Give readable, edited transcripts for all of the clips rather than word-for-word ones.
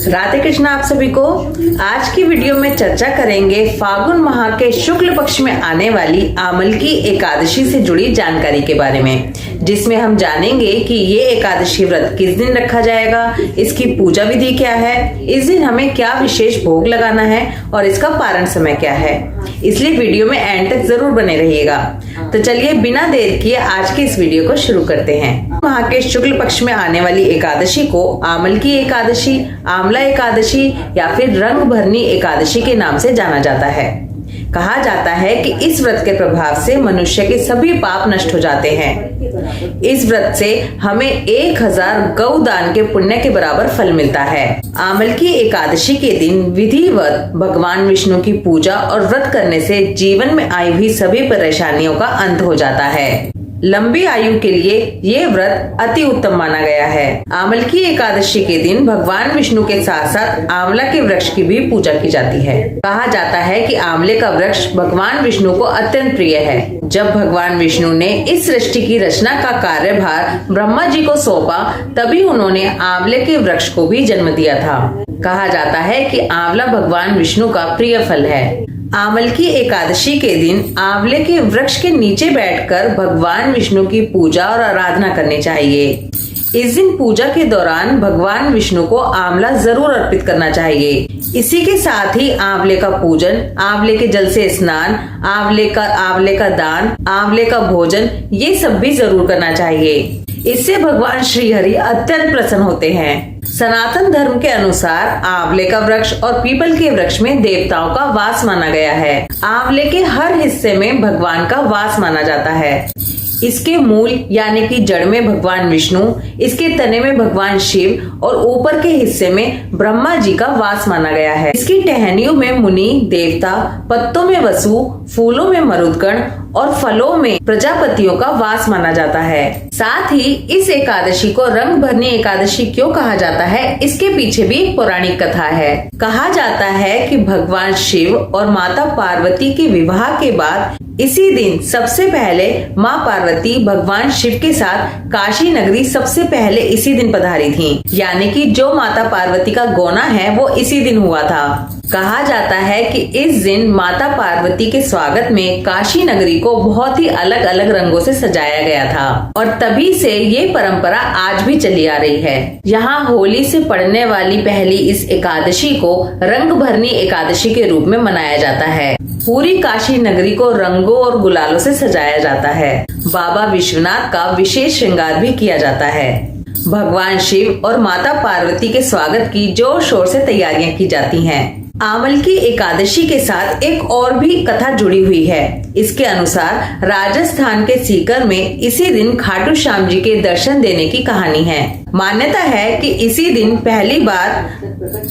राधे कृष्ण आप सभी को। आज की वीडियो में चर्चा करेंगे फागुन माह के शुक्ल पक्ष में आने वाली आमलकी एकादशी से जुड़ी जानकारी के बारे में, जिसमें हम जानेंगे कि ये एकादशी व्रत किस दिन रखा जाएगा, इसकी पूजा विधि क्या है, इस दिन हमें क्या विशेष भोग लगाना है और इसका पारण समय क्या है। इसलिए वीडियो में एंड तक जरूर बने रहिएगा। तो चलिए बिना देर किए आज की इस वीडियो को शुरू करते हैं। माह के शुक्ल पक्ष में आने वाली एकादशी को आमलकी एकादशी, आमला एकादशी या फिर रंग भरनी एकादशी के नाम से जाना जाता है। कहा जाता है कि इस व्रत के प्रभाव से मनुष्य के सभी पाप नष्ट हो जाते हैं। इस व्रत से हमें 1000 गौ दान के पुण्य के बराबर फल मिलता है। आमलकी एकादशी के दिन विधिवत भगवान विष्णु की पूजा और व्रत करने से जीवन में आई हुई सभी परेशानियों का अंत हो जाता है। लंबी आयु के लिए ये व्रत अति उत्तम माना गया है। आमलकी एकादशी के दिन भगवान विष्णु के साथ साथ आंवला के वृक्ष की भी पूजा की जाती है। कहा जाता है कि आंवले का वृक्ष भगवान विष्णु को अत्यंत प्रिय है। जब भगवान विष्णु ने इस सृष्टि की रचना का कार्यभार ब्रह्मा जी को सौंपा, तभी उन्होंने आंवले के वृक्ष को भी जन्म दिया था। कहा जाता है कि आंवला भगवान विष्णु का प्रिय फल है। आमलकी एकादशी के दिन आंवले के वृक्ष के नीचे बैठकर भगवान विष्णु की पूजा और आराधना करनी चाहिए। इस दिन पूजा के दौरान भगवान विष्णु को आंवला जरूर अर्पित करना चाहिए। इसी के साथ ही आंवले का पूजन, आंवले के जल से स्नान, आंवले का दान, आंवले का भोजन, ये सब भी जरूर करना चाहिए। इससे भगवान श्री हरि अत्यंत प्रसन्न होते हैं। सनातन धर्म के अनुसार आंवले का वृक्ष और पीपल के वृक्ष में देवताओं का वास माना गया है। आंवले के हर हिस्से में भगवान का वास माना जाता है। इसके मूल यानी कि जड़ में भगवान विष्णु, इसके तने में भगवान शिव और ऊपर के हिस्से में ब्रह्मा जी का वास माना गया है। इसकी टहनियों में मुनि देवता, पत्तों में वसु, फूलों में मरुदगण और फलों में प्रजापतियों का वास माना जाता है। साथ ही इस एकादशी को रंग भरनी एकादशी क्यों कहा जाता है, इसके पीछे भी एक पौराणिक कथा है। कहा जाता है कि भगवान शिव और माता पार्वती के विवाह के बाद इसी दिन सबसे पहले माँ पार्वती भगवान शिव के साथ काशी नगरी सबसे पहले इसी दिन पधारी थी। यानी कि जो माता पार्वती का गोना है वो इसी दिन हुआ था। कहा जाता है कि इस दिन माता पार्वती के स्वागत में काशी नगरी को बहुत ही अलग अलग रंगों से सजाया गया था और तभी से ये परंपरा आज भी चली आ रही है। यहाँ होली से पड़ने वाली पहली इस एकादशी को रंग भरनी एकादशी के रूप में मनाया जाता है। पूरी काशी नगरी को रंगों और गुलालों से सजाया जाता है। बाबा विश्वनाथ का विशेष श्रृंगार भी किया जाता है। भगवान शिव और माता पार्वती के स्वागत की जोर शोर से तैयारियां की जाती हैं। आमलकी एकादशी के साथ एक और भी कथा जुड़ी हुई है। इसके अनुसार राजस्थान के सीकर में इसी दिन खाटू श्याम जी के दर्शन देने की कहानी है। मान्यता है कि इसी दिन पहली बार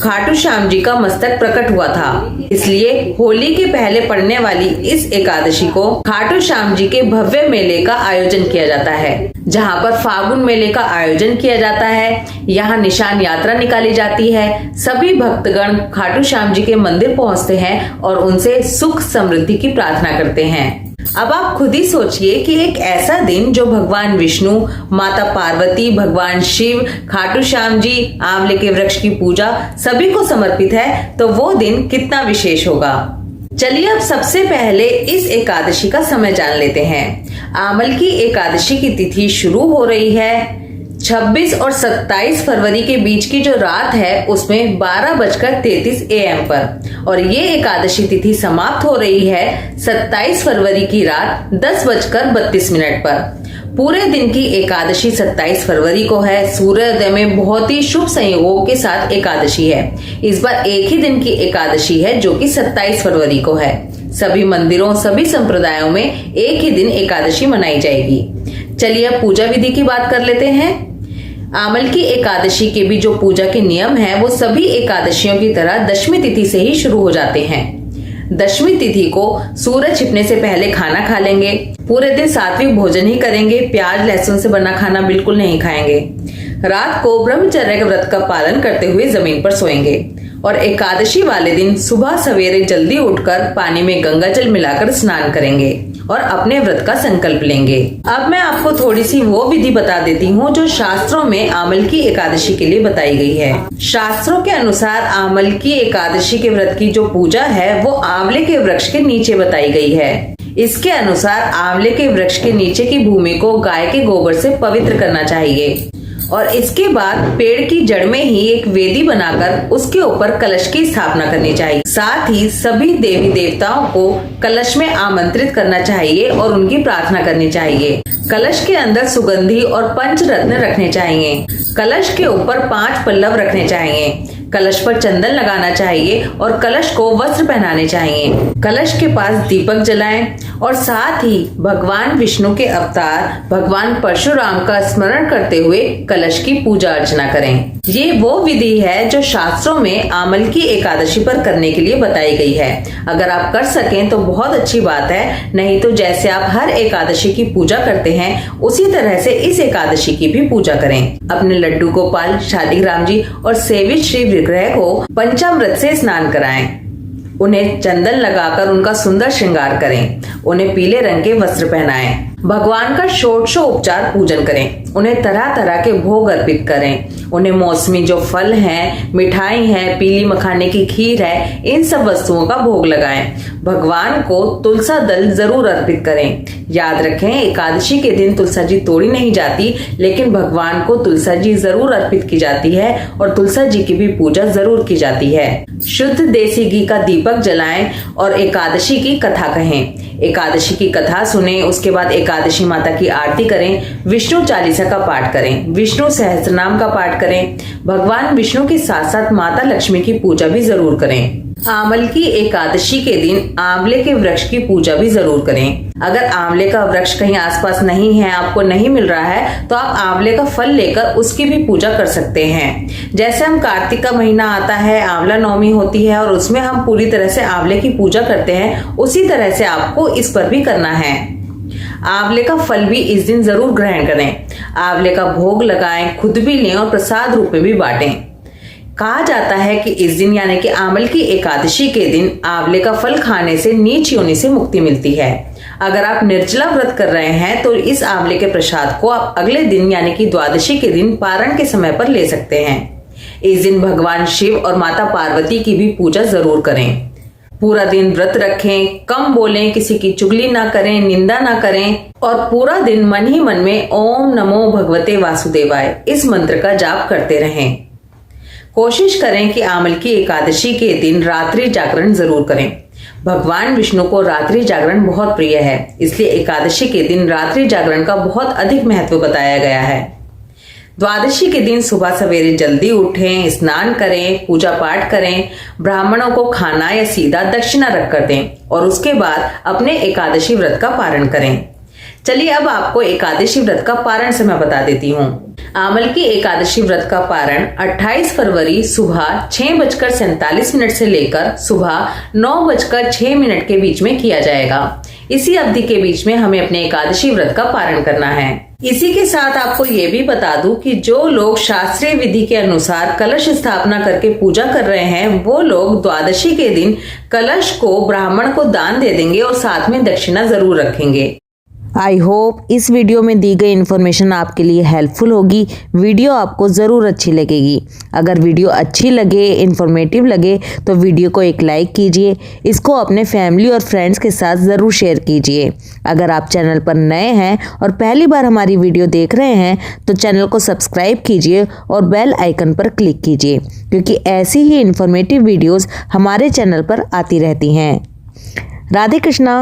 खाटू श्याम जी का मस्तक प्रकट हुआ था। इसलिए होली के पहले पड़ने वाली इस एकादशी को खाटू श्याम जी के भव्य मेले का आयोजन किया जाता है, जहां पर फागुन मेले का आयोजन किया जाता है। यहाँ निशान यात्रा निकाली जाती है। सभी भक्तगण खाटू श्याम जी के मंदिर पहुँचते हैं और उनसे सुख समृद्धि की प्रार्थना करते हैं। अब आप खुद ही सोचिए कि एक ऐसा दिन जो भगवान विष्णु, माता पार्वती, भगवान शिव, खाटू श्याम जी, आंवले के वृक्ष की पूजा सभी को समर्पित है, तो वो दिन कितना विशेष होगा। चलिए अब सबसे पहले इस एकादशी का समय जान लेते हैं। आमलकी एकादशी की तिथि शुरू हो रही है 26 और 27 फरवरी के बीच की जो रात है उसमें 12:33 AM पर, और ये एकादशी तिथि समाप्त हो रही है 27 फरवरी की रात 10:32 पर। पूरे दिन की एकादशी 27 फरवरी को है। सूर्योदय में बहुत ही शुभ संयोगों के साथ एकादशी है। इस बार एक ही दिन की एकादशी है जो कि 27 फरवरी को है। सभी मंदिरों, सभी संप्रदायों में एक ही दिन एकादशी मनाई जाएगी। चलिए अब पूजा विधि की बात कर लेते हैं। आमलकी एकादशी के भी जो पूजा के नियम हैं वो सभी एकादशियों की तरह दशमी तिथि से ही शुरू हो जाते हैं। दशमी तिथि को सूरज छिपने से पहले खाना खा लेंगे। पूरे दिन सात्विक भोजन ही करेंगे। प्याज लहसुन से बना खाना बिल्कुल नहीं खाएंगे। रात को ब्रह्मचर्य के व्रत का पालन करते हुए जमीन पर सोएंगे और एकादशी वाले दिन सुबह सवेरे जल्दी उठकर पानी में गंगा जल मिलाकर स्नान करेंगे और अपने व्रत का संकल्प लेंगे। अब मैं आपको थोड़ी सी वो विधि बता देती हूँ जो शास्त्रों में आमल की एकादशी के लिए बताई गई है। शास्त्रों के अनुसार आमल की एकादशी के व्रत की जो पूजा है वो आंवले के वृक्ष के नीचे बताई गई है। इसके अनुसार आंवले के वृक्ष के नीचे की भूमि को गाय के गोबर से पवित्र करना चाहिए और इसके बाद पेड़ की जड़ में ही एक वेदी बनाकर उसके ऊपर कलश की स्थापना करनी चाहिए। साथ ही सभी देवी देवताओं को कलश में आमंत्रित करना चाहिए और उनकी प्रार्थना करनी चाहिए। कलश के अंदर सुगंधी और पंचरत्न रखने चाहिए। कलश के ऊपर 5 पल्लव रखने चाहिए। कलश पर चंदन लगाना चाहिए और कलश को वस्त्र पहनाने चाहिए। कलश के पास दीपक जलाएं और साथ ही भगवान विष्णु के अवतार भगवान परशुराम का स्मरण करते हुए कलश की पूजा अर्चना करें। ये वो विधि है जो शास्त्रों में आमल की एकादशी पर करने के लिए बताई गई है। अगर आप कर सकें तो बहुत अच्छी बात है, नहीं तो जैसे आप हर एकादशी की पूजा करते हैं उसी तरह से इस एकादशी की भी पूजा करें। अपने लड्डू गोपाल, शालिग्राम जी और सेवित श्री विग्रह को पंचामृत से स्नान कराएं। उन्हें चंदन लगाकर उनका सुंदर श्रृंगार करें। उन्हें पीले रंग के वस्त्र पहनाएं। भगवान का षोडशोपचार पूजन करें। उन्हें तरह तरह के भोग अर्पित करें। उन्हें मौसमी जो फल हैं, मिठाई है, पीली मखाने की खीर है, इन सब वस्तुओं का भोग लगाएं। भगवान को तुलसा दल जरूर अर्पित करें। याद रखें, एकादशी के दिन तुलसा जी तोड़ी नहीं जाती, लेकिन भगवान को तुलसा जी जरूर अर्पित की जाती है और तुलसा जी की भी पूजा जरूर की जाती है। शुद्ध देसी घी का दीपक जलाएं और एकादशी की कथा कहें। एकादशी की कथा सुने, उसके बाद एकादशी माता की आरती करें। विष्णु चालीसा का पाठ करें। विष्णु सहस्त्रनाम का पाठ करें। भगवान विष्णु के साथ साथ माता लक्ष्मी की पूजा भी जरूर करें। आंवल की एकादशी के दिन आंवले के वृक्ष की पूजा भी जरूर करें। अगर आंवले का वृक्ष कहीं आसपास नहीं है, आपको नहीं मिल रहा है, तो आप आंवले का फल लेकर उसकी भी पूजा कर सकते हैं। जैसे हम कार्तिक का महीना आता है, आंवला नवमी होती है और उसमें हम पूरी तरह से आंवले की पूजा करते हैं, उसी तरह से आपको इस पर भी करना है। आंवले का फल भी इस दिन जरूर ग्रहण करें। आंवले का भोग लगाएं, खुद भी लें और प्रसाद रूप में भी बांटें। कहा जाता है कि इस दिन यानी कि आंवल की एकादशी के दिन आंवले का फल खाने से नीच योनि से मुक्ति मिलती है। अगर आप निर्जला व्रत कर रहे हैं तो इस आंवले के प्रसाद को आप अगले दिन यानी कि द्वादशी के दिन पारण के समय पर ले सकते हैं। इस दिन भगवान शिव और माता पार्वती की भी पूजा जरूर करें। पूरा दिन व्रत रखें, कम बोलें, किसी की चुगली ना करें, निंदा ना करें और पूरा दिन मन ही मन में ओम नमो भगवते वासुदेवाय इस मंत्र का जाप करते रहें। कोशिश करें कि आंवल की एकादशी के दिन रात्रि जागरण जरूर करें। भगवान विष्णु को रात्रि जागरण बहुत प्रिय है, इसलिए एकादशी के दिन रात्रि जागरण का बहुत अधिक महत्व बताया गया है। द्वादशी के दिन सुबह सवेरे जल्दी उठें, स्नान करें, पूजा पाठ करें, ब्राह्मणों को खाना या सीधा दक्षिणा रख कर दें और उसके बाद अपने एकादशी व्रत का पारण करें। चलिए अब आपको एकादशी व्रत का पारण समय बता देती हूँ। आंवल की एकादशी व्रत का पारण 28 फरवरी सुबह 6:47 से लेकर सुबह 9:06 के बीच में किया जाएगा। इसी अवधि के बीच में हमें अपने एकादशी व्रत का पारण करना है। इसी के साथ आपको ये भी बता दूं कि जो लोग शास्त्रीय विधि के अनुसार कलश स्थापना करके पूजा कर रहे हैं, वो लोग द्वादशी के दिन कलश को ब्राह्मण को दान दे देंगे और साथ में दक्षिणा जरूर रखेंगे। आई होप इस वीडियो में दी गई इन्फॉर्मेशन आपके लिए हेल्पफुल होगी। वीडियो आपको ज़रूर अच्छी लगेगी। अगर वीडियो अच्छी लगे, इन्फॉर्मेटिव लगे तो वीडियो को एक लाइक कीजिए। इसको अपने फैमिली और फ्रेंड्स के साथ ज़रूर शेयर कीजिए। अगर आप चैनल पर नए हैं और पहली बार हमारी वीडियो देख रहे हैं तो चैनल को सब्सक्राइब कीजिए और बेल आइकन पर क्लिक कीजिए, क्योंकि ऐसी ही इन्फॉर्मेटिव वीडियोज़ हमारे चैनल पर आती रहती हैं। राधे कृष्णा।